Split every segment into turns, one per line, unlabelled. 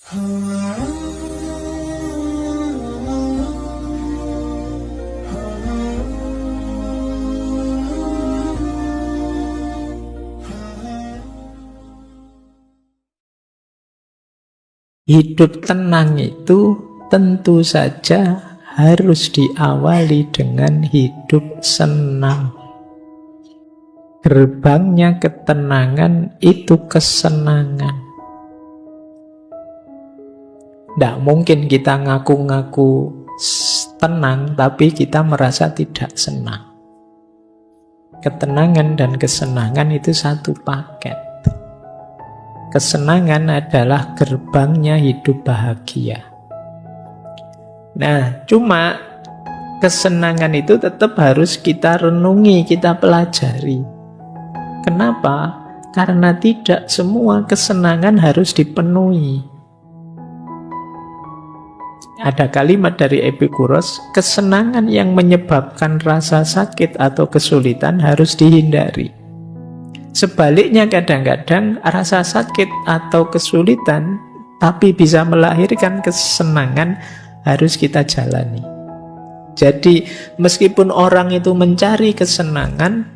Hidup tenang itu tentu saja harus diawali dengan hidup senang. Gerbangnya ketenangan itu kesenangan. Tidak mungkin kita ngaku-ngaku tenang tapi kita merasa tidak senang. Ketenangan dan kesenangan itu satu paket. Kesenangan adalah gerbangnya hidup bahagia. Nah, cuma kesenangan itu tetap harus kita renungi, kita pelajari. Kenapa? Karena tidak semua kesenangan harus dipenuhi. Ada kalimat dari Epikuros, kesenangan yang menyebabkan rasa sakit atau kesulitan harus dihindari. Sebaliknya kadang-kadang rasa sakit atau kesulitan tapi bisa melahirkan kesenangan harus kita jalani. Jadi meskipun orang itu mencari kesenangan,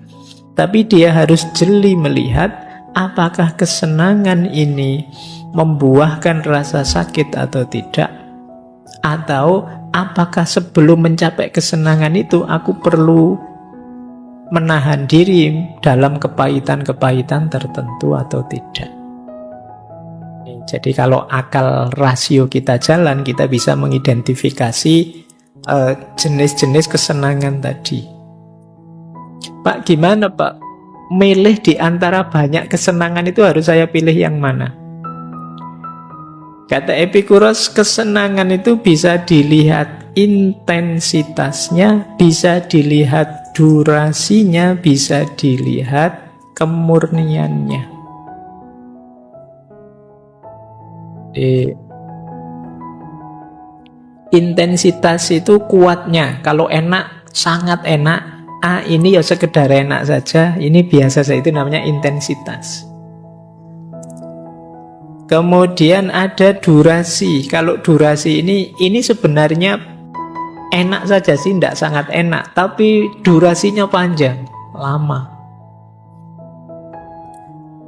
tapi dia harus jeli melihat apakah kesenangan ini membuahkan rasa sakit atau tidak, atau apakah sebelum mencapai kesenangan itu aku perlu menahan diri dalam kepahitan-kepahitan tertentu atau tidak. Jadi kalau akal rasio kita jalan, kita bisa mengidentifikasi jenis-jenis kesenangan tadi. Pak, gimana Pak? Milih di antara banyak kesenangan itu harus saya pilih yang mana? Kata Epikuros, kesenangan itu bisa dilihat intensitasnya, bisa dilihat durasinya, bisa dilihat kemurniannya. Intensitas itu kuatnya. Kalau enak, sangat enak. Ini ya sekedar enak saja, ini biasa saja, itu namanya intensitas. Kemudian ada durasi. Kalau durasi ini sebenarnya enak saja sih, tidak sangat enak, tapi durasinya panjang, lama.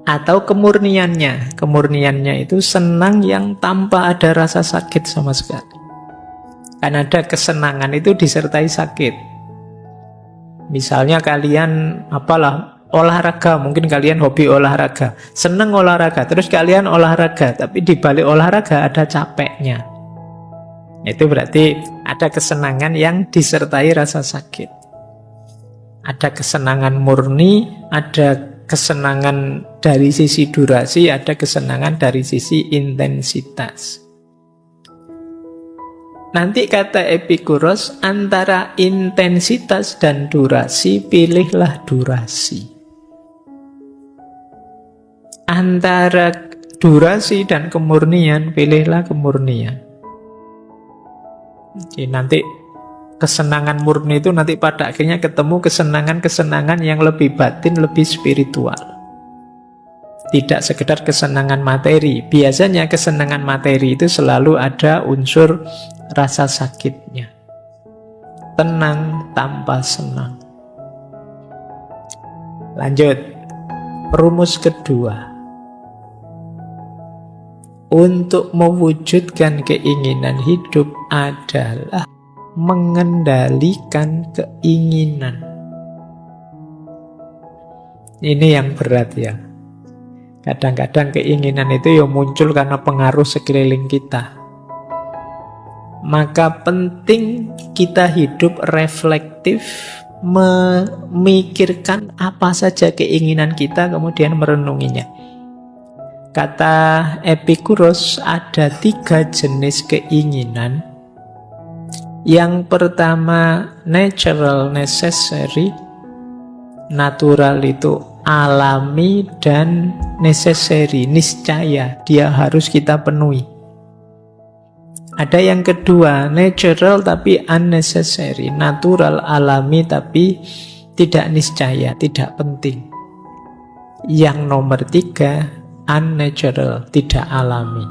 Atau kemurniannya. Kemurniannya itu senang yang tanpa ada rasa sakit sama sekali. Kan ada kesenangan itu disertai sakit. Misalnya kalian olahraga, mungkin kalian hobi olahraga, senang olahraga, terus kalian olahraga, tapi di balik olahraga ada capeknya. Itu berarti ada kesenangan yang disertai rasa sakit. Ada kesenangan murni, ada kesenangan dari sisi durasi, ada kesenangan dari sisi intensitas. Nanti kata Epikuros, antara intensitas dan durasi, pilihlah durasi. Antara durasi dan kemurnian, pilihlah kemurnian. Jadi nanti kesenangan murni itu nanti pada akhirnya ketemu kesenangan-kesenangan yang lebih batin, lebih spiritual. Tidak sekedar kesenangan materi. Biasanya kesenangan materi itu selalu ada unsur rasa sakitnya. Tenang tanpa senang. Lanjut. Rumus kedua. Untuk mewujudkan keinginan hidup adalah mengendalikan keinginan. Ini yang berat ya. Kadang-kadang keinginan itu ya muncul karena pengaruh sekeliling kita. Maka penting kita hidup reflektif, memikirkan apa saja keinginan kita, kemudian merenunginya. Kata Epikuros, ada 3 jenis keinginan. Yang pertama, natural necessary. Natural itu alami, dan necessary, niscaya, dia harus kita penuhi. Ada yang kedua, natural tapi unnecessary. Natural, alami, tapi tidak niscaya, tidak penting. Yang nomor 3, unnatural, tidak alami.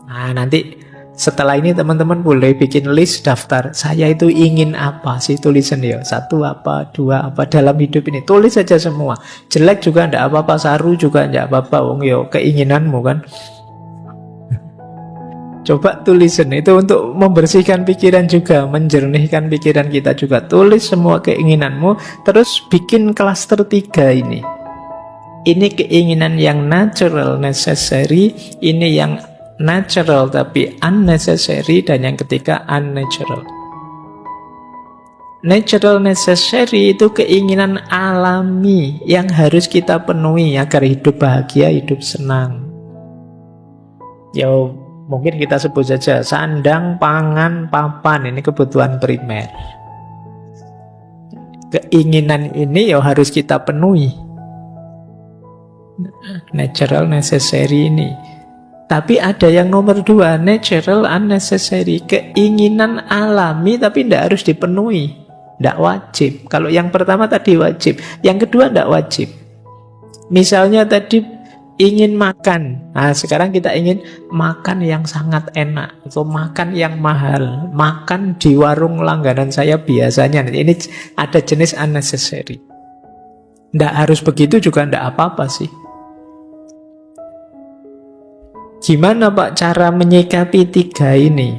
Nah, nanti setelah ini teman-teman boleh bikin list daftar. Saya itu ingin apa sih, tulisan ya. 1 apa, 2 apa dalam hidup ini. Tulis saja semua. Jelek juga enggak apa-apa, saru juga enggak apa-apa. Wong yo keinginanmu kan. Coba tulisan itu untuk membersihkan pikiran juga, menjernihkan pikiran kita juga. Tulis semua keinginanmu, terus bikin klaster 3 ini. Ini keinginan yang natural, necessary. Ini yang natural tapi unnecessary, dan yang ketiga unnatural. Natural necessary itu keinginan alami yang harus kita penuhi agar hidup bahagia, hidup senang. Ya mungkin kita sebut saja sandang, pangan, papan, ini kebutuhan primer. Keinginan ini ya harus kita penuhi. Natural necessary ini. Tapi ada yang nomor 2, natural unnecessary. Keinginan alami tapi tidak harus dipenuhi, tidak wajib. Kalau yang pertama tadi wajib, yang kedua tidak wajib. Misalnya tadi ingin makan, nah sekarang kita ingin makan yang sangat enak atau makan yang mahal, makan di warung langganan saya biasanya. Ini ada jenis unnecessary. Tidak harus begitu juga tidak apa-apa sih. Gimana Pak cara menyikapi 3 ini?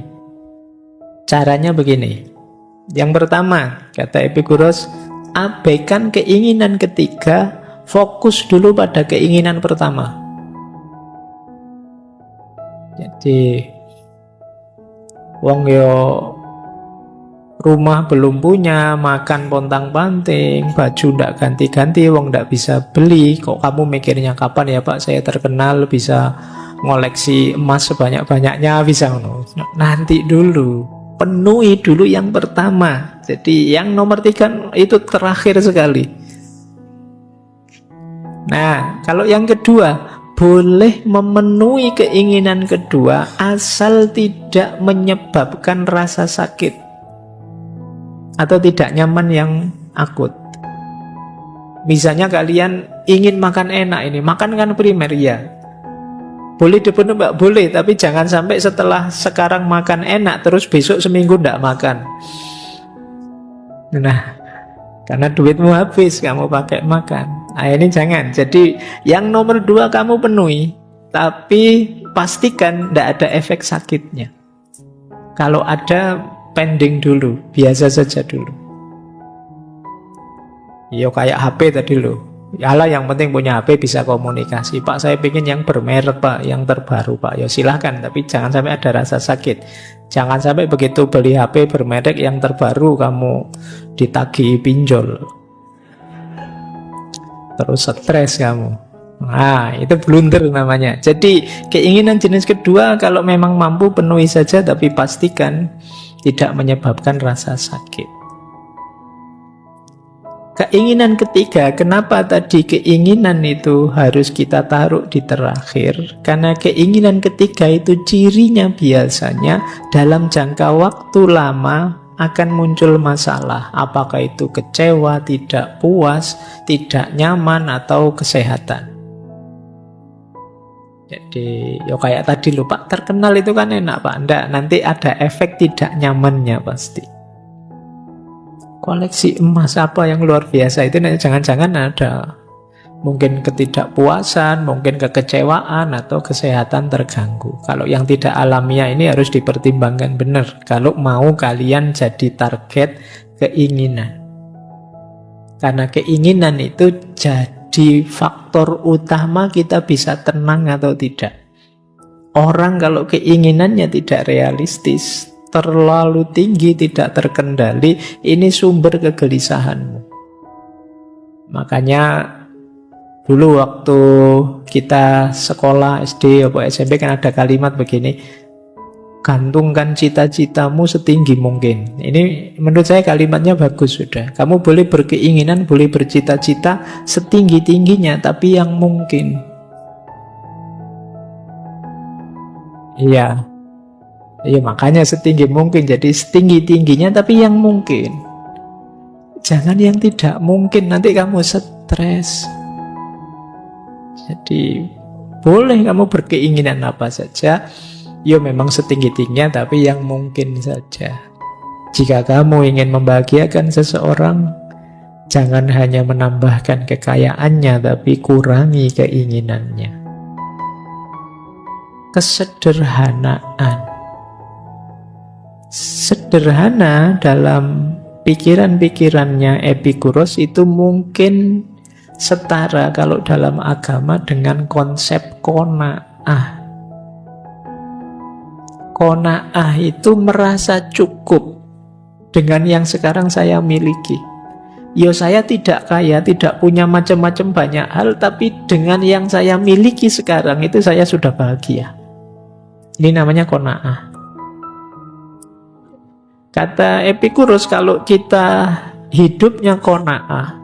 Caranya begini. Yang pertama, kata Epikuros, abaikan keinginan ketiga, fokus dulu pada keinginan pertama. Jadi wong yo rumah belum punya, makan pontang-panting, baju ndak ganti-ganti, wong ndak bisa beli. Kok kamu mikirnya kapan ya Pak saya terkenal bisa ngoleksi emas sebanyak-banyaknya, bisa nanti dulu, penuhi dulu yang pertama. Jadi yang nomor 3 itu terakhir sekali. Nah, kalau yang kedua, boleh memenuhi keinginan kedua asal tidak menyebabkan rasa sakit atau tidak nyaman yang akut. Misalnya kalian ingin makan enak, ini makan kan primer ya. Boleh dipenuhi Mbak, boleh, tapi jangan sampai setelah sekarang makan enak terus besok seminggu tidak makan. Nah, karena duitmu habis kamu pakai makan. Nah, ini jangan. Jadi yang nomor 2 kamu penuhi, tapi pastikan tidak ada efek sakitnya. Kalau ada, pending dulu, biasa saja dulu. Ya kayak HP tadi loh. Yalah, yang penting punya HP bisa komunikasi. Pak saya pengen yang bermerek Pak, yang terbaru Pak. Ya silahkan, tapi jangan sampai ada rasa sakit. Jangan sampai begitu beli HP bermerek yang terbaru kamu ditagih pinjol, terus stres kamu. Nah, itu blunder namanya. Jadi keinginan jenis kedua kalau memang mampu penuhi saja, tapi pastikan tidak menyebabkan rasa sakit. Keinginan ketiga, kenapa tadi keinginan itu harus kita taruh di terakhir? Karena keinginan ketiga itu cirinya biasanya dalam jangka waktu lama akan muncul masalah. Apakah itu kecewa, tidak puas, tidak nyaman, atau kesehatan. Jadi, ya kayak tadi loh Pak, terkenal itu kan enak Pak. Enggak, nanti ada efek tidak nyamannya pasti. Koleksi emas apa yang luar biasa itu jangan-jangan ada mungkin ketidakpuasan, mungkin kekecewaan, atau kesehatan terganggu. Kalau yang tidak alamiah ini harus dipertimbangkan benar kalau mau kalian jadi target keinginan. Karena keinginan itu jadi faktor utama kita bisa tenang atau tidak. Orang kalau keinginannya tidak realistis, terlalu tinggi, tidak terkendali, ini sumber kegelisahanmu. Makanya dulu waktu kita sekolah SD atau SMP kan ada kalimat begini, gantungkan cita-citamu setinggi mungkin. Ini menurut saya kalimatnya bagus sudah. Kamu boleh berkeinginan, boleh bercita-cita setinggi-tingginya, tapi yang mungkin. Iya. Ya makanya setinggi mungkin, jadi setinggi-tingginya tapi yang mungkin. Jangan yang tidak mungkin, nanti kamu stres. Jadi boleh kamu berkeinginan apa saja, Ya memang setinggi-tingginya, tapi yang mungkin saja. Jika kamu ingin membahagiakan seseorang, jangan hanya menambahkan kekayaannya, tapi kurangi keinginannya. Kesederhanaan. Sederhana dalam pikiran-pikirannya Epikuros itu mungkin setara kalau dalam agama dengan konsep qanaah. Qanaah itu merasa cukup dengan yang sekarang saya miliki. Ya saya tidak kaya, tidak punya macam-macam banyak hal, tapi dengan yang saya miliki sekarang itu saya sudah bahagia. Ini namanya qanaah. Kata Epikuros, kalau kita hidupnya qanaah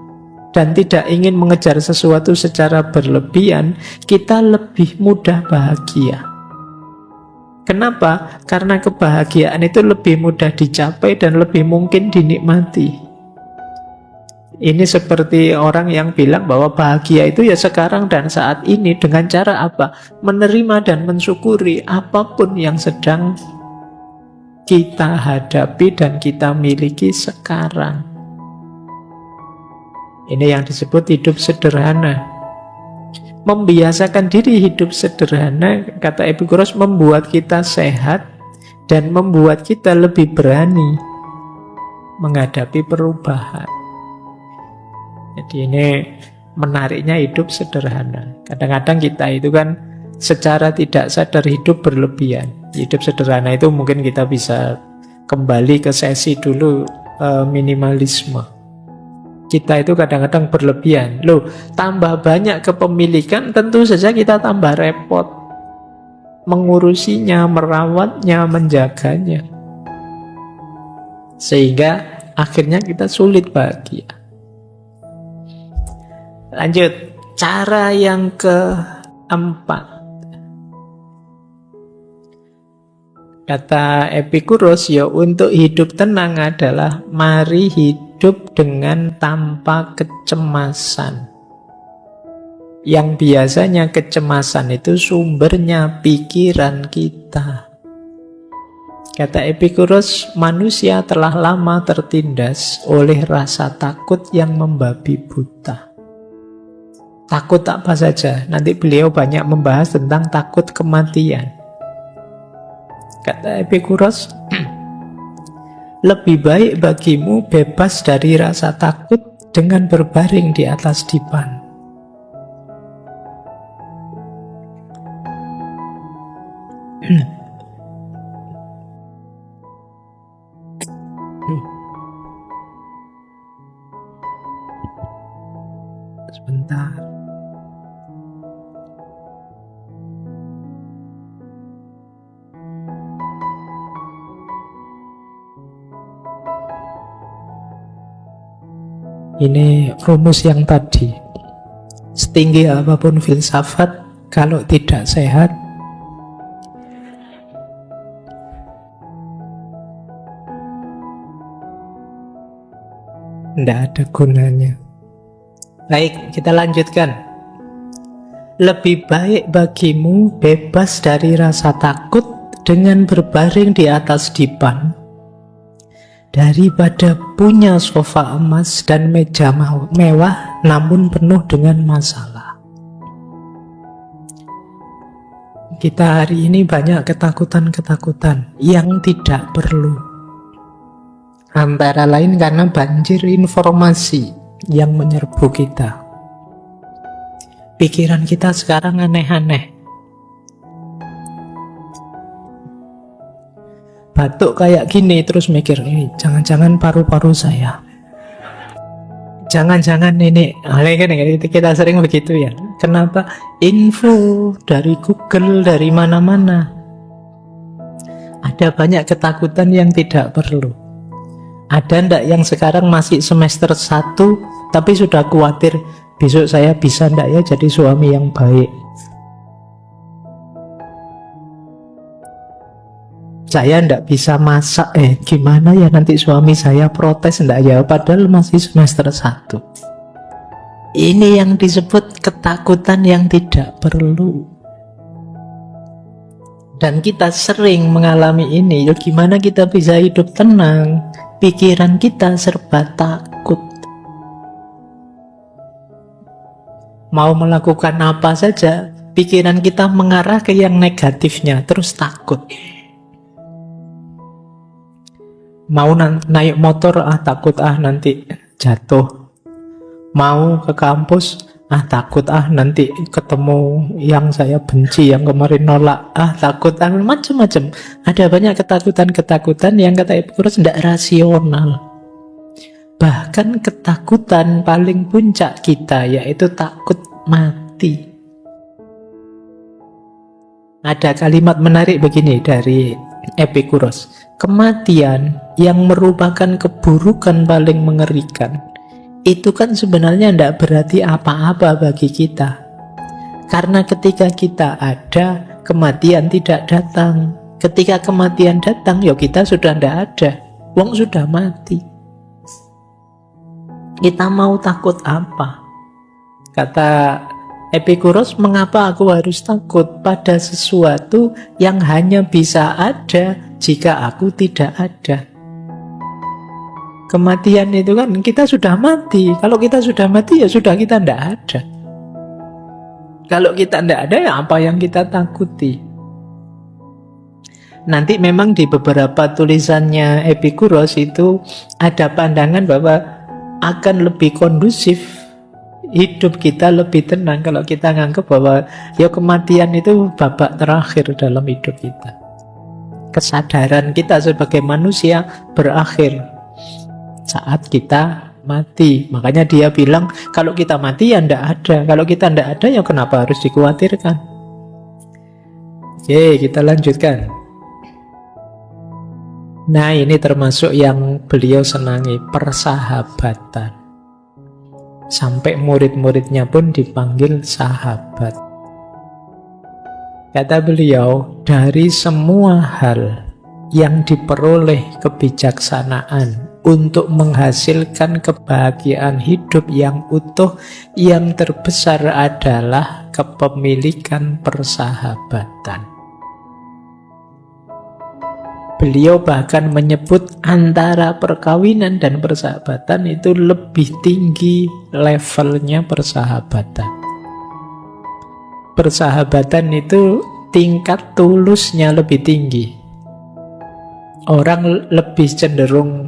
dan tidak ingin mengejar sesuatu secara berlebihan, kita lebih mudah bahagia. Kenapa? Karena kebahagiaan itu lebih mudah dicapai dan lebih mungkin dinikmati. Ini seperti orang yang bilang bahwa bahagia itu ya sekarang dan saat ini. Dengan cara apa? Menerima dan mensyukuri apapun yang sedang kita hadapi dan kita miliki sekarang. Ini yang disebut hidup sederhana. Membiasakan diri hidup sederhana, kata Epikuros, membuat kita sehat dan membuat kita lebih berani menghadapi perubahan. Jadi ini menariknya hidup sederhana. Kadang-kadang kita itu kan secara tidak sadar hidup berlebihan. Hidup sederhana itu mungkin kita bisa kembali ke sesi dulu minimalisme. Kita itu kadang-kadang berlebihan. Loh, tambah banyak kepemilikan, tentu saja kita tambah repot mengurusinya, merawatnya, menjaganya. Sehingga akhirnya kita sulit bahagia. Lanjut, cara yang keempat. Kata Epikuros, ya untuk hidup tenang adalah mari hidup dengan tanpa kecemasan. Yang biasanya kecemasan itu sumbernya pikiran kita. Kata Epikuros, manusia telah lama tertindas oleh rasa takut yang membabi buta. Takut apa saja, nanti beliau banyak membahas tentang takut kematian. Kata Epikuros, lebih baik bagimu bebas dari rasa takut dengan berbaring di atas dipan. Sebentar. Ini rumus yang tadi. Setinggi apapun filsafat, kalau tidak sehat, tidak ada gunanya. Baik, kita lanjutkan. Lebih baik bagimu bebas dari rasa takut dengan berbaring di atas dipan daripada punya sofa emas dan meja mewah namun penuh dengan masalah. Kita hari ini banyak ketakutan-ketakutan yang tidak perlu. Antara lain karena banjir informasi yang menyerbu kita. Pikiran kita sekarang aneh-aneh. Batuk kayak gini terus mikir, jangan-jangan paru-paru saya, jangan-jangan ini. Kita sering begitu ya. Kenapa? Info dari Google, dari mana-mana. Ada banyak ketakutan yang tidak perlu. Ada ndak yang sekarang masih semester 1 tapi sudah khawatir besok saya bisa ndak ya jadi suami yang baik? Saya ndak bisa masak, gimana ya nanti suami saya protes ndak ya, padahal masih semester 1. Ini yang disebut ketakutan yang tidak perlu. Dan kita sering mengalami ini. Ya gimana kita bisa hidup tenang? Pikiran kita serba takut. Mau melakukan apa saja, pikiran kita mengarah ke yang negatifnya, terus takut. Mau naik motor, takut nanti jatuh. Mau ke kampus, takut nanti ketemu yang saya benci, yang kemarin nolak, takut, macam-macam. Ada banyak ketakutan-ketakutan yang kata Epicurus tidak rasional. Bahkan ketakutan paling puncak kita yaitu takut mati. Ada kalimat menarik begini dari Epicurus. Kematian yang merupakan keburukan paling mengerikan itu kan sebenarnya tidak berarti apa-apa bagi kita. Karena ketika kita ada, kematian tidak datang. Ketika kematian datang, ya kita sudah tidak ada. Wong sudah mati. Kita mau takut apa? Kata Epicurus, mengapa aku harus takut pada sesuatu yang hanya bisa ada jika aku tidak ada? Kematian itu kan kita sudah mati. Kalau kita sudah mati ya sudah, kita tidak ada. Kalau kita tidak ada, ya apa yang kita takuti? Nanti memang di beberapa tulisannya Epicurus itu ada pandangan bahwa akan lebih kondusif, hidup kita lebih tenang kalau kita nganggap bahwa ya kematian itu babak terakhir dalam hidup kita. Kesadaran kita sebagai manusia berakhir saat kita mati. Makanya dia bilang kalau kita mati ya ndak ada. Kalau kita ndak ada ya kenapa harus dikhawatirkan? Oke, kita lanjutkan. Nah, ini termasuk yang beliau senangi, persahabatan. Sampai murid-muridnya pun dipanggil sahabat. Kata beliau, dari semua hal yang diperoleh kebijaksanaan untuk menghasilkan kebahagiaan hidup yang utuh, yang terbesar adalah kepemilikan persahabatan. Beliau bahkan menyebut antara perkawinan dan persahabatan itu lebih tinggi levelnya persahabatan. Persahabatan itu tingkat tulusnya lebih tinggi. Orang lebih cenderung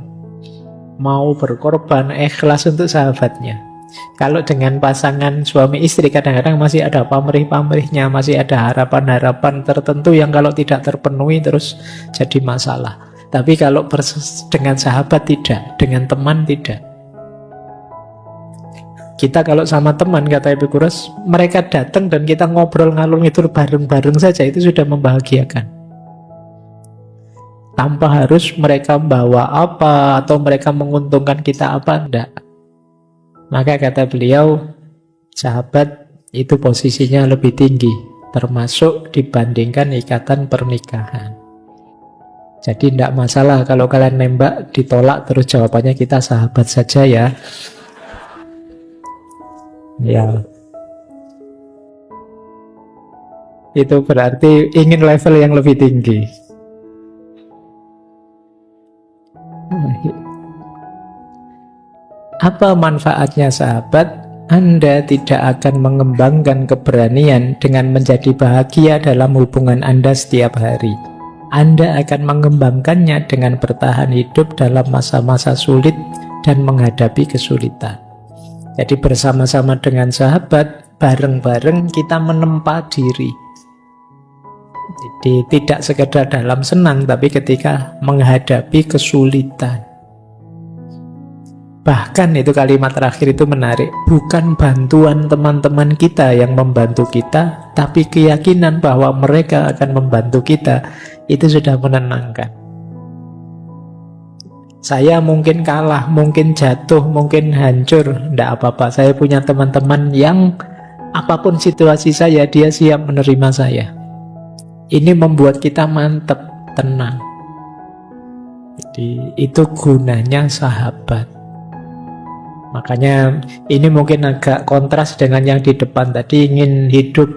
mau berkorban, ikhlas untuk sahabatnya. Kalau dengan pasangan suami istri kadang-kadang masih ada pamrih-pamrihnya, masih ada harapan-harapan tertentu yang kalau tidak terpenuhi terus jadi masalah. Tapi kalau dengan sahabat tidak, dengan teman tidak. Kita kalau sama teman, kata Epicurus, mereka datang dan kita ngobrol ngalur ngidul bareng-bareng saja, itu sudah membahagiakan. Tanpa harus mereka bawa apa atau mereka menguntungkan kita apa, enggak. Maka kata beliau, sahabat itu posisinya lebih tinggi, termasuk dibandingkan ikatan pernikahan. Jadi tidak masalah kalau kalian nembak ditolak terus jawabannya kita sahabat saja ya. Ya. Itu berarti ingin level yang lebih tinggi. Apa manfaatnya sahabat? Anda tidak akan mengembangkan keberanian dengan menjadi bahagia dalam hubungan Anda setiap hari. Anda akan mengembangkannya dengan bertahan hidup dalam masa-masa sulit dan menghadapi kesulitan. Jadi bersama-sama dengan sahabat, bareng-bareng kita menempa diri. Jadi tidak sekedar dalam senang, tapi ketika menghadapi kesulitan. Bahkan itu kalimat terakhir itu menarik. Bukan bantuan teman-teman kita yang membantu kita, tapi keyakinan bahwa mereka akan membantu kita, itu sudah menenangkan. Saya mungkin kalah, mungkin jatuh, mungkin hancur, tidak apa-apa. Saya punya teman-teman yang apapun situasi saya, dia siap menerima saya. Ini membuat kita mantap, tenang. Jadi itu gunanya sahabat. Makanya ini mungkin agak kontras dengan yang di depan tadi, ingin hidup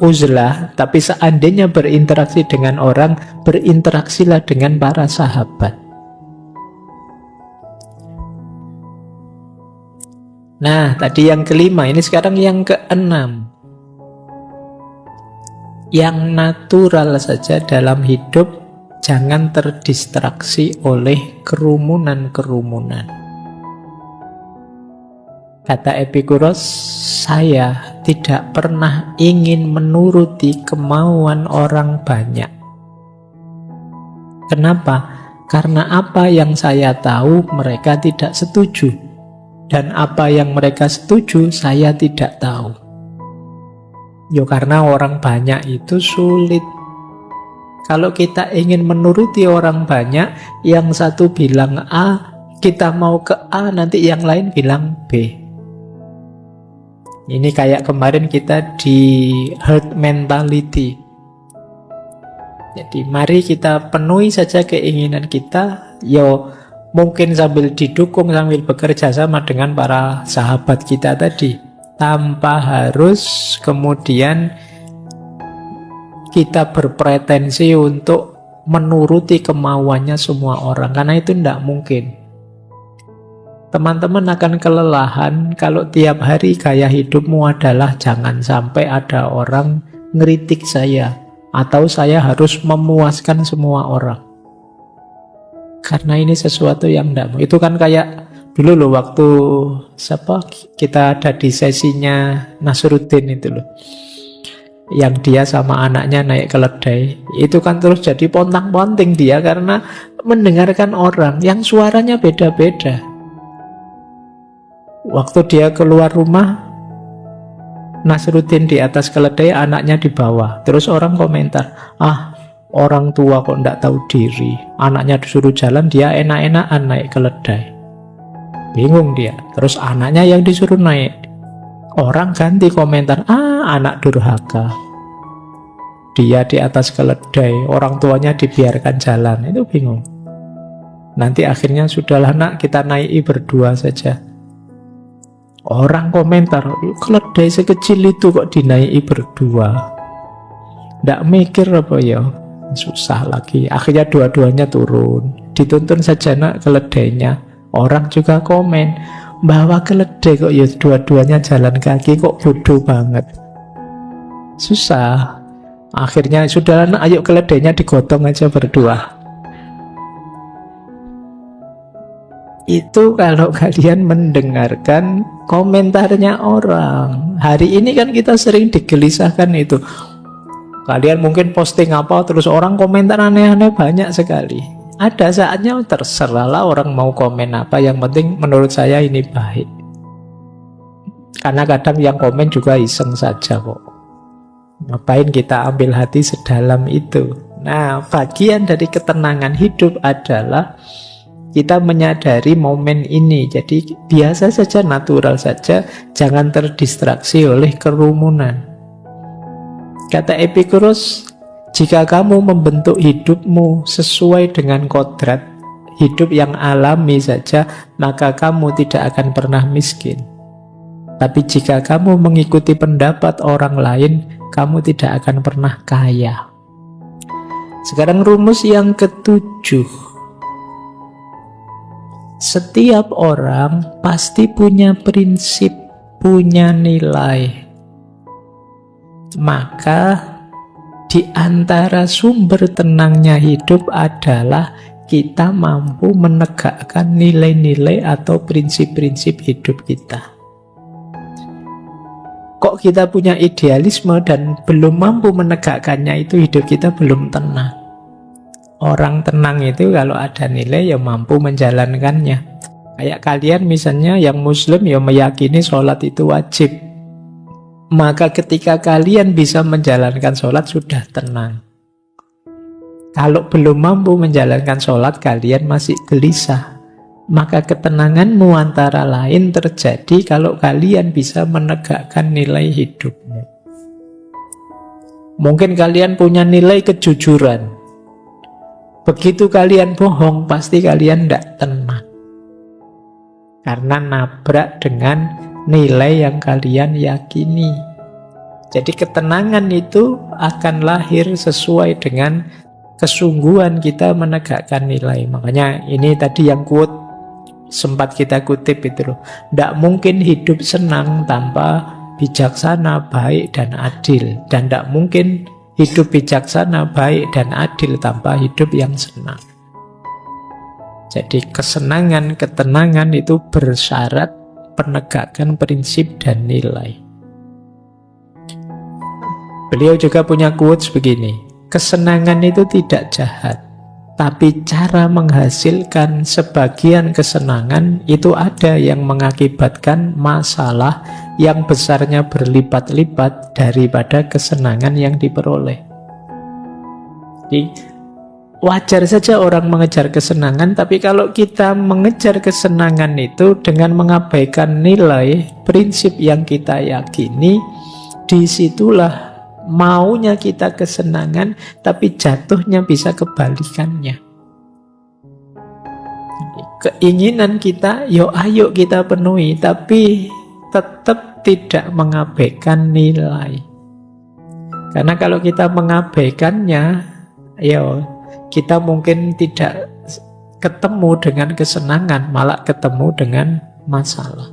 uzlah, tapi seandainya berinteraksi dengan orang, berinteraksilah dengan para sahabat. Nah, tadi yang kelima, ini sekarang yang keenam. Yang natural saja dalam hidup, jangan terdistraksi oleh kerumunan-kerumunan. Kata Epikuros, saya tidak pernah ingin menuruti kemauan orang banyak. Kenapa? Karena apa yang saya tahu mereka tidak setuju. Dan apa yang mereka setuju, saya tidak tahu. Karena orang banyak itu sulit. Kalau kita ingin menuruti orang banyak, yang satu bilang A, kita mau ke A, nanti yang lain bilang B. Ini kayak kemarin kita di herd mentality. Jadi mari kita penuhi saja keinginan kita, mungkin sambil didukung, sambil bekerja sama dengan para sahabat kita tadi, tanpa harus kemudian kita berpretensi untuk menuruti kemauannya semua orang, karena itu tidak mungkin. Teman-teman akan kelelahan kalau tiap hari gaya hidupmu adalah jangan sampai ada orang ngeritik saya, atau saya harus memuaskan semua orang. Karena ini sesuatu yang tidak mungkin. Itu kan kayak dulu loh, waktu kita ada di sesinya Nasruddin itu loh, yang dia sama anaknya naik keledai. Itu kan terus jadi pontang-ponting dia karena mendengarkan orang yang suaranya beda-beda. Waktu dia keluar rumah, Nasruddin di atas keledai, anaknya di bawah. Terus orang komentar, orang tua kok tidak tahu diri, anaknya disuruh jalan, dia enak-enakan naik keledai. Bingung dia. Terus anaknya yang disuruh naik. Orang ganti komentar, anak durhaka, dia di atas keledai, orang tuanya dibiarkan jalan. Itu bingung. Nanti akhirnya sudahlah nak, kita naiki berdua saja. Orang komentar, keledai sekecil itu kok dinaiki berdua, nggak mikir apa ya. Susah lagi. Akhirnya dua-duanya turun. Dituntun saja nak keledainya. Orang juga komen, bawa keledai kok ya dua-duanya jalan kaki, kok bodoh banget. Susah. Akhirnya sudah nak, ayo keledainya digotong aja berdua. Itu kalau kalian mendengarkan komentarnya orang. Hari ini kan kita sering digelisahkan itu. Kalian mungkin posting apa, terus orang komentar aneh-aneh banyak sekali. Ada saatnya terserahlah orang mau komen apa, yang penting menurut saya ini baik. Karena kadang yang komen juga iseng saja kok. Ngapain kita ambil hati sedalam itu? Nah, bagian dari ketenangan hidup adalah kita menyadari momen ini. Jadi biasa saja, natural saja, jangan terdistraksi oleh kerumunan. Kata Epikuros, jika kamu membentuk hidupmu sesuai dengan kodrat hidup yang alami saja, maka kamu tidak akan pernah miskin. Tapi jika kamu mengikuti pendapat orang lain, kamu tidak akan pernah kaya. Sekarang rumus yang ketujuh. Setiap orang pasti punya prinsip, punya nilai. Maka di antara sumber tenangnya hidup adalah kita mampu menegakkan nilai-nilai atau prinsip-prinsip hidup kita. Kok kita punya idealisme dan belum mampu menegakkannya, itu hidup kita belum tenang. Orang tenang itu kalau ada nilai ya mampu menjalankannya. Kayak kalian misalnya yang muslim ya meyakini sholat itu wajib. Maka ketika kalian bisa menjalankan sholat sudah tenang. Kalau belum mampu menjalankan sholat, kalian masih gelisah. Maka ketenanganmu antara lain terjadi kalau kalian bisa menegakkan nilai hidupmu. Mungkin kalian punya nilai kejujuran. Begitu kalian bohong, pasti kalian tidak tenang. Karena nabrak dengan nilai yang kalian yakini. Jadi ketenangan itu akan lahir sesuai dengan kesungguhan kita menegakkan nilai. Makanya ini tadi yang quote sempat kita kutip itu loh. Tidak mungkin hidup senang tanpa bijaksana, baik, dan adil. Dan tidak mungkin hidup bijaksana, baik, dan adil tanpa hidup yang senang. Jadi kesenangan, ketenangan itu bersyarat penegakan prinsip dan nilai. Beliau juga punya quotes begini, kesenangan itu tidak jahat, tapi cara menghasilkan sebagian kesenangan itu ada yang mengakibatkan masalah yang besarnya berlipat-lipat daripada kesenangan yang diperoleh. Jadi wajar saja orang mengejar kesenangan, tapi kalau kita mengejar kesenangan itu dengan mengabaikan nilai, prinsip yang kita yakini, disitulah maunya kita kesenangan, tapi jatuhnya bisa kebalikannya. Keinginan kita, ayo kita penuhi, tapi tetap tidak mengabaikan nilai. Karena kalau kita mengabaikannya, kita mungkin tidak ketemu dengan kesenangan, malah ketemu dengan masalah.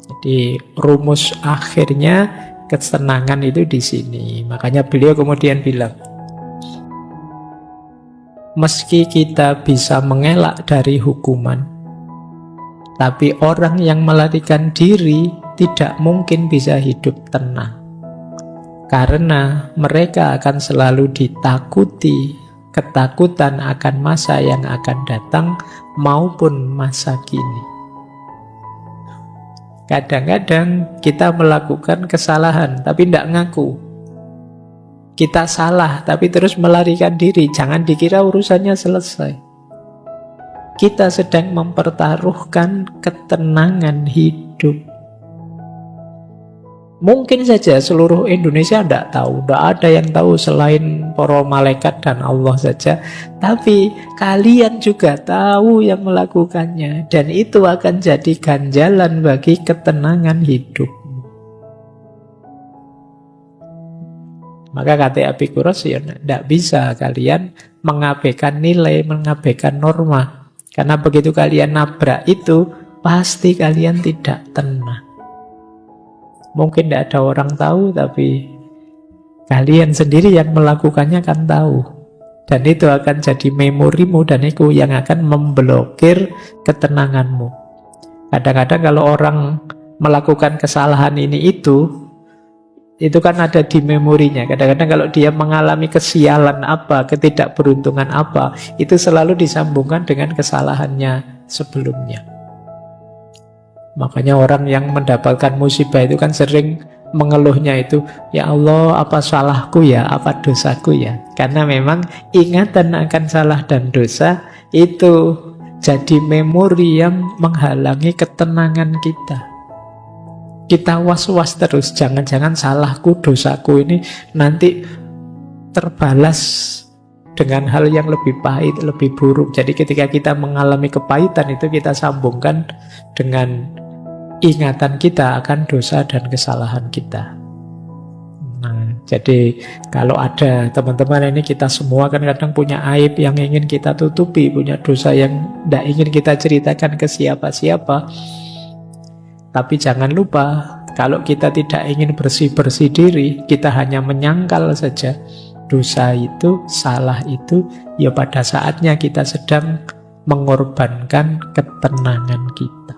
Jadi rumus akhirnya kesenangan itu di sini. Makanya beliau kemudian bilang, meski kita bisa mengelak dari hukuman, tapi orang yang melarikan diri tidak mungkin bisa hidup tenang. Karena mereka akan selalu ditakuti, ketakutan akan masa yang akan datang maupun masa kini. Kadang-kadang kita melakukan kesalahan tapi tidak ngaku. Kita salah tapi terus melarikan diri. Jangan dikira urusannya selesai. Kita sedang mempertaruhkan ketenangan hidup. Mungkin saja seluruh Indonesia tidak tahu, tidak ada yang tahu selain para malaikat dan Allah saja. Tapi kalian juga tahu yang melakukannya, dan itu akan jadi ganjalan bagi ketenangan hidup. Maka kata Epikuros, tidak bisa kalian mengabaikan nilai, mengabaikan norma. Karena begitu kalian nabrak itu, pasti kalian tidak tenang. Mungkin tidak ada orang tahu, tapi kalian sendiri yang melakukannya kan tahu. Dan itu akan jadi memorimu, dan itu yang akan memblokir ketenanganmu. Kadang-kadang kalau orang melakukan kesalahan ini itu kan ada di memorinya. Kadang-kadang kalau dia mengalami kesialan apa, ketidakberuntungan apa, itu selalu disambungkan dengan kesalahannya sebelumnya. Makanya orang yang mendapatkan musibah itu kan sering mengeluhnya itu, ya Allah, apa salahku ya, apa dosaku ya. Karena memang ingatan akan salah dan dosa itu jadi memori yang menghalangi ketenangan kita. Kita was-was terus, jangan-jangan salahku, dosaku ini nanti terbalas dengan hal yang lebih pahit, lebih buruk. Jadi ketika kita mengalami kepahitan itu kita sambungkan dengan ingatan kita akan dosa dan kesalahan kita. Nah, jadi kalau ada teman-teman ini, kita semua kan kadang punya aib yang ingin kita tutupi, punya dosa yang tidak ingin kita ceritakan ke siapa-siapa. Tapi jangan lupa, kalau kita tidak ingin bersih-bersih diri, kita hanya menyangkal saja dosa itu, salah itu, ya pada saatnya kita sedang mengorbankan ketenangan kita.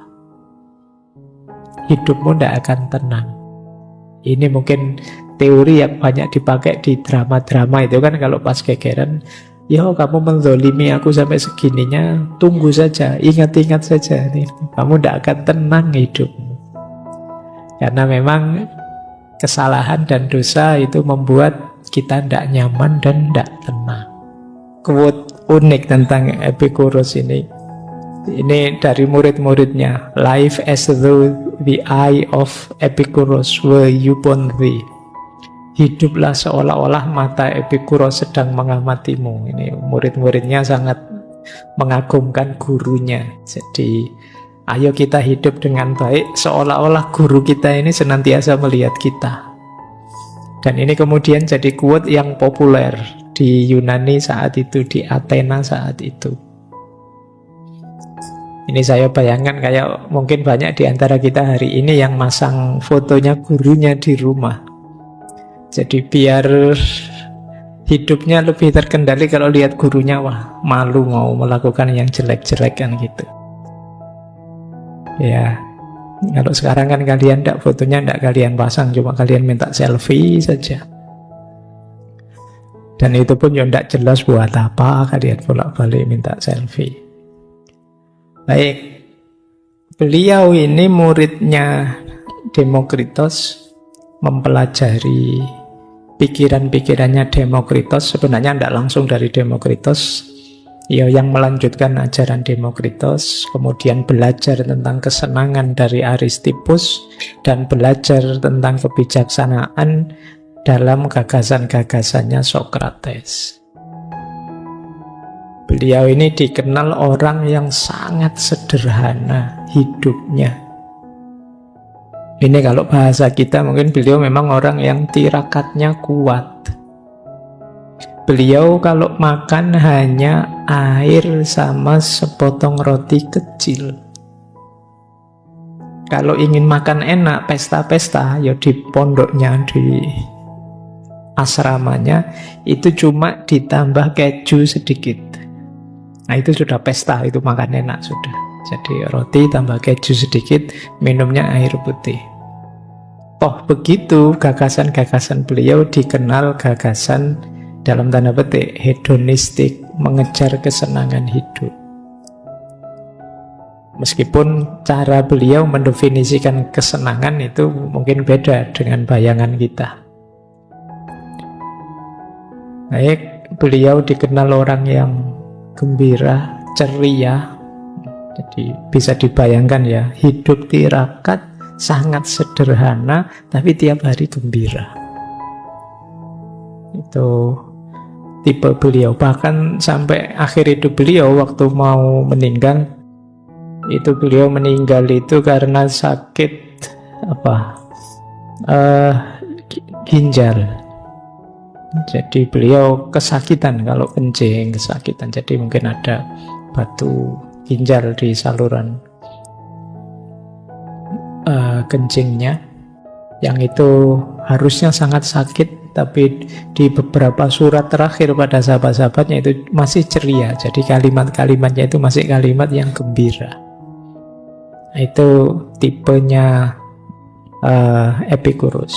Hidupmu tidak akan tenang. Ini mungkin teori yang banyak dipakai di drama-drama itu kan, kalau pas gegeran, kamu menzolimi aku sampai segininya, tunggu saja, ingat-ingat saja, kamu tidak akan tenang hidupmu. Karena memang kesalahan dan dosa itu membuat kita tidak nyaman dan tidak tenang. Quote unik tentang Epikuros ini dari murid-muridnya. Life as though the eye of Epikuros were upon thee. Hiduplah seolah-olah mata Epikuros sedang mengamatimu. Ini murid-muridnya sangat mengagumkan gurunya. Jadi ayo kita hidup dengan baik seolah-olah guru kita ini senantiasa melihat kita. Dan ini kemudian jadi quote yang populer di Yunani saat itu, di Athena saat itu. Ini saya bayangkan kayak mungkin banyak di antara kita hari ini yang masang fotonya gurunya di rumah. Jadi biar hidupnya lebih terkendali, kalau lihat gurunya, wah malu mau melakukan yang jelek-jelek kan gitu. Ya, kalau sekarang kan kalian tidak, fotonya tidak kalian pasang, cuma kalian minta selfie saja. Dan itu pun ya tidak jelas buat apa kalian bolak-balik minta selfie. Baik, beliau ini muridnya Demokritos, mempelajari pikiran-pikirannya Demokritos. Sebenarnya tidak langsung dari Demokritos, ya yang melanjutkan ajaran Demokritos, kemudian belajar tentang kesenangan dari Aristippus, dan belajar tentang kebijaksanaan dalam gagasan-gagasannya Sokrates. Beliau ini dikenal orang yang sangat sederhana hidupnya. Ini kalau bahasa kita mungkin beliau memang orang yang tirakatnya kuat. Beliau kalau makan hanya air sama sepotong roti kecil. Kalau ingin makan enak, pesta-pesta, ya di pondoknya, di asramanya, itu cuma ditambah keju sedikit. Nah itu sudah pesta, itu makan enak sudah. Jadi roti tambah keju sedikit, minumnya air putih. Oh begitu gagasan-gagasan beliau dikenal gagasan dalam tanda petik hedonistik, mengejar kesenangan hidup. Meskipun cara beliau mendefinisikan kesenangan itu mungkin beda dengan bayangan kita. Baik, beliau dikenal orang yang gembira, ceria. Jadi bisa dibayangkan ya, hidup tirakat, sangat sederhana, tapi tiap hari gembira. Itu tipe beliau. Bahkan sampai akhir hidup beliau, waktu mau meninggal, itu beliau meninggal itu karena sakit ginjal. Jadi beliau kesakitan, kalau kencing kesakitan. Jadi mungkin ada batu ginjal di saluran kencingnya, yang itu harusnya sangat sakit, tapi di beberapa surat terakhir pada sahabat-sahabatnya itu masih ceria. Jadi kalimat-kalimatnya itu masih kalimat yang gembira. Itu tipenya Epicurus.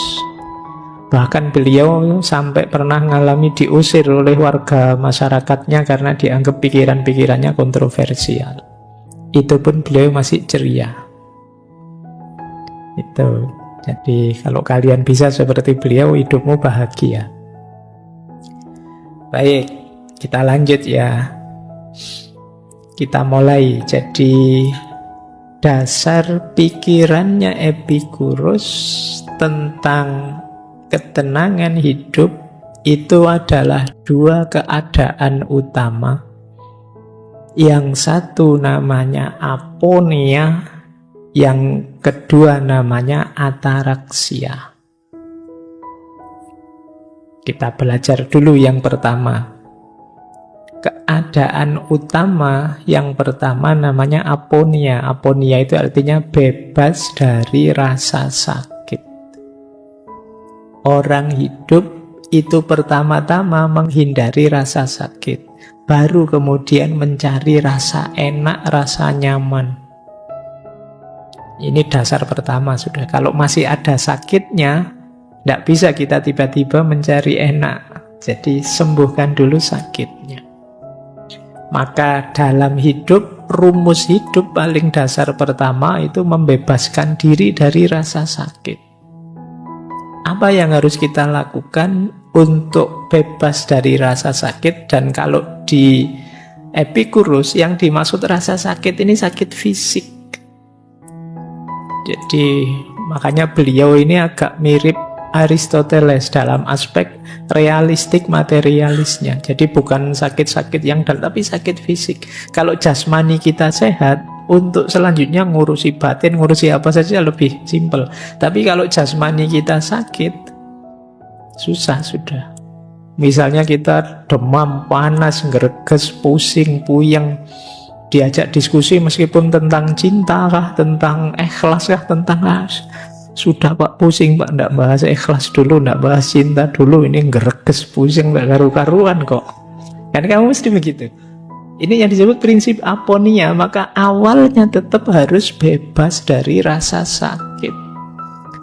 Bahkan beliau sampai pernah mengalami diusir oleh warga masyarakatnya karena dianggap pikiran-pikirannya kontroversial. Itu pun beliau masih ceria. Itu. Jadi kalau kalian bisa seperti beliau, hidupmu bahagia. Baik, kita lanjut ya. Kita mulai. Jadi dasar pikirannya Epicurus tentang ketenangan hidup itu adalah dua keadaan utama. Yang satu namanya aponia, yang kedua namanya ataraksia. Kita belajar dulu yang pertama. Keadaan utama yang pertama namanya aponia. Aponia itu artinya bebas dari rasa sakit. Orang hidup itu pertama-tama menghindari rasa sakit, baru kemudian mencari rasa enak, rasa nyaman. Ini dasar pertama sudah. Kalau masih ada sakitnya, tidak bisa kita tiba-tiba mencari enak. Jadi sembuhkan dulu sakitnya. Maka dalam hidup, rumus hidup paling dasar pertama itu membebaskan diri dari rasa sakit. Apa yang harus kita lakukan untuk bebas dari rasa sakit? Dan kalau di Epicurus yang dimaksud rasa sakit ini sakit fisik. Jadi makanya beliau ini agak mirip Aristoteles dalam aspek realistik materialisnya. Jadi bukan sakit-sakit yang dalam, tapi sakit fisik. Kalau jasmani kita sehat, untuk selanjutnya ngurusi batin, ngurusi apa saja lebih simpel. Tapi kalau jasmani kita sakit, susah sudah. Misalnya kita demam, panas, nggereges, pusing, puyeng, diajak diskusi meskipun tentang cinta kah, tentang ikhlas kah, tentang sudah Pak, pusing Pak, nggak bahas ikhlas dulu, nggak bahas cinta dulu, ini nggereges, pusing, nggak karu-karuan kok. Kan kamu mesti begitu. Ini yang disebut prinsip aponia. Maka awalnya tetap harus bebas dari rasa sakit.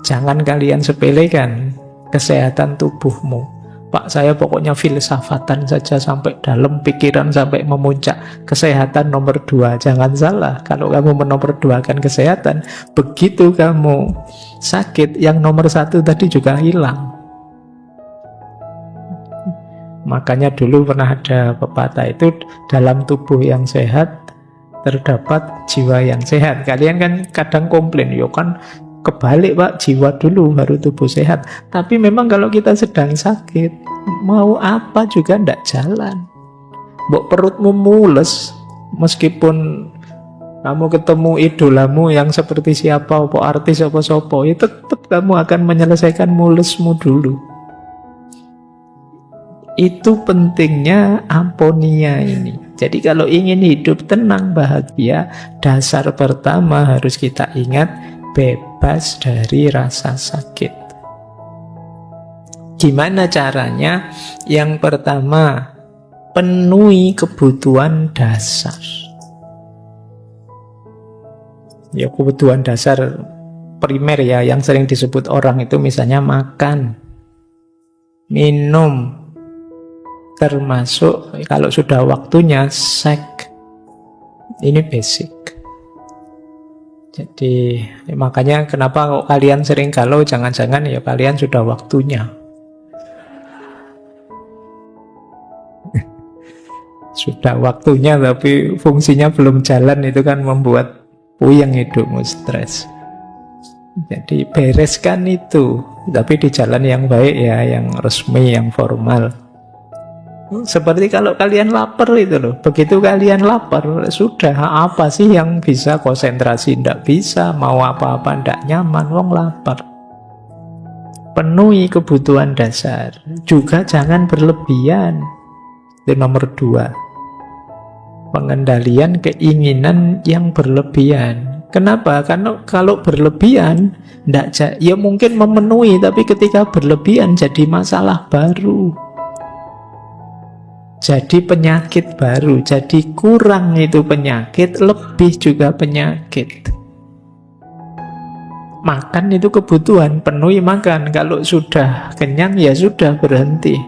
Jangan kalian sepelekan kesehatan tubuhmu. Pak, saya pokoknya filsafatan saja sampai dalam pikiran, sampai memuncak. Kesehatan nomor 2. Jangan salah, kalau kamu menomorduakan kesehatan, begitu kamu sakit, yang nomor 1 tadi juga hilang. Makanya dulu pernah ada pepatah itu, dalam tubuh yang sehat terdapat jiwa yang sehat. Kalian kan kadang komplain, yo kan kebalik Pak, jiwa dulu baru tubuh sehat. Tapi memang kalau kita sedang sakit, mau apa juga ndak jalan. Mbok perutmu mules, meskipun kamu ketemu idolamu yang seperti siapa, apa artis, apa sopo, ya tetap kamu akan menyelesaikan mulesmu dulu. Itu pentingnya aponia ini. Jadi kalau ingin hidup tenang, bahagia, dasar pertama harus kita ingat, bebas dari rasa sakit. Gimana caranya? Yang pertama, penuhi kebutuhan dasar. Ya, kebutuhan dasar primer ya, yang sering disebut orang itu misalnya makan, minum, termasuk kalau sudah waktunya seks. Ini basic. Jadi makanya kenapa kok kalian sering galau, jangan-jangan ya kalian sudah waktunya. Sudah waktunya tapi fungsinya belum jalan, itu kan membuat puyeng hidupmu, stres. Jadi bereskan itu, tapi di jalan yang baik ya, yang resmi, yang formal. Seperti kalau kalian lapar itu loh, begitu kalian lapar, sudah apa sih yang bisa konsentrasi, ndak bisa, mau apa-apa ndak nyaman, wong lapar. Penuhi kebutuhan dasar, juga jangan berlebihan. Itu nomor 2. Pengendalian keinginan yang berlebihan. Kenapa? Karena kalau berlebihan, ya mungkin memenuhi, tapi ketika berlebihan jadi masalah baru. Jadi penyakit baru, jadi kurang itu penyakit, lebih juga penyakit. Makan itu kebutuhan, penuhi makan. Kalau sudah kenyang ya sudah, berhenti.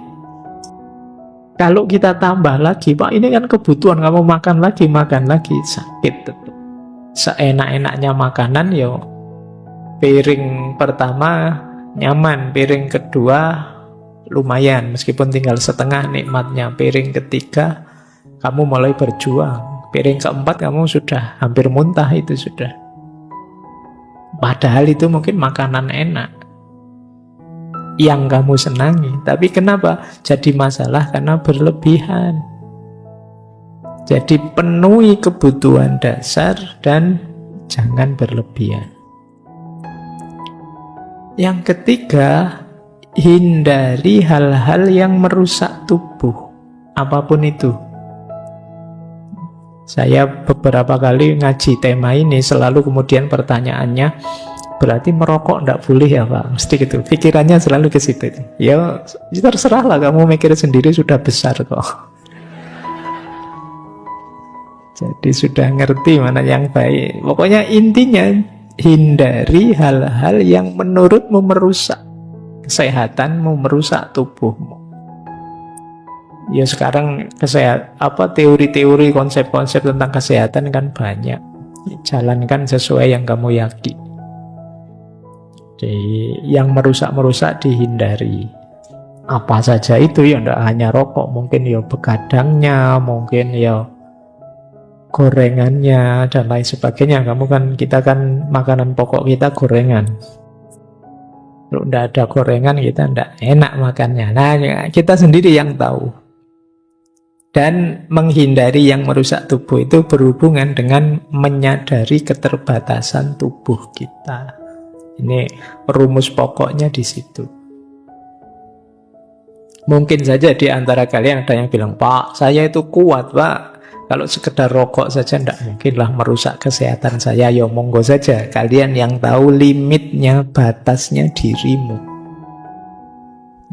Kalau kita tambah lagi, Pak ini kan kebutuhan, kamu makan lagi, sakit tetap. Seenak-enaknya makanan ya, piring pertama nyaman, piring kedua lumayan, meskipun tinggal setengah nikmatnya, piring ketiga kamu mulai berjuang, piring keempat kamu sudah hampir muntah, itu sudah. Padahal itu mungkin makanan enak yang kamu senangi, tapi kenapa jadi masalah? Karena berlebihan. Jadi penuhi kebutuhan dasar dan jangan berlebihan. Yang ketiga, hindari hal-hal yang merusak tubuh, apapun itu. Saya beberapa kali ngaji tema ini, selalu kemudian pertanyaannya, berarti merokok enggak boleh ya Pak? Mesti gitu, pikirannya selalu ke situ. Ya terserahlah, kamu mikir sendiri, sudah besar kok. Jadi sudah ngerti mana yang baik. Pokoknya intinya, hindari hal-hal yang menurutmu merusak kesehatanmu, merusak tubuhmu. Ya sekarang teori-teori, konsep-konsep tentang kesehatan kan banyak. Jalankan sesuai yang kamu yakini. Jadi yang merusak-merusak dihindari. Apa saja itu, ya tidak hanya rokok, mungkin ya begadangnya, mungkin ya gorengannya dan lain sebagainya. Kita kan makanan pokok kita gorengan. Kalau tidak ada gorengan kita tidak enak makannya. Nah, kita sendiri yang tahu. Dan menghindari yang merusak tubuh itu berhubungan dengan menyadari keterbatasan tubuh kita. Ini rumus pokoknya di situ. Mungkin saja di antara kalian ada yang bilang, Pak, saya itu kuat, Pak. Kalau sekedar rokok saja tidak mungkinlah merusak kesehatan saya. Ya monggo saja, kalian yang tahu limitnya, batasnya dirimu.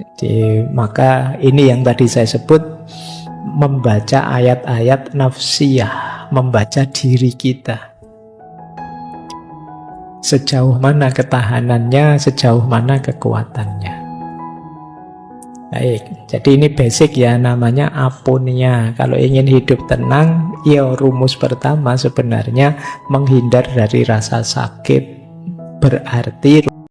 Jadi maka ini yang tadi saya sebut, membaca ayat-ayat nafsiyah, membaca diri kita. Sejauh mana ketahanannya, sejauh mana kekuatannya. Baik, jadi ini basic ya, namanya aponia. Kalau ingin hidup tenang, ya rumus pertama sebenarnya menghindar dari rasa sakit. Berarti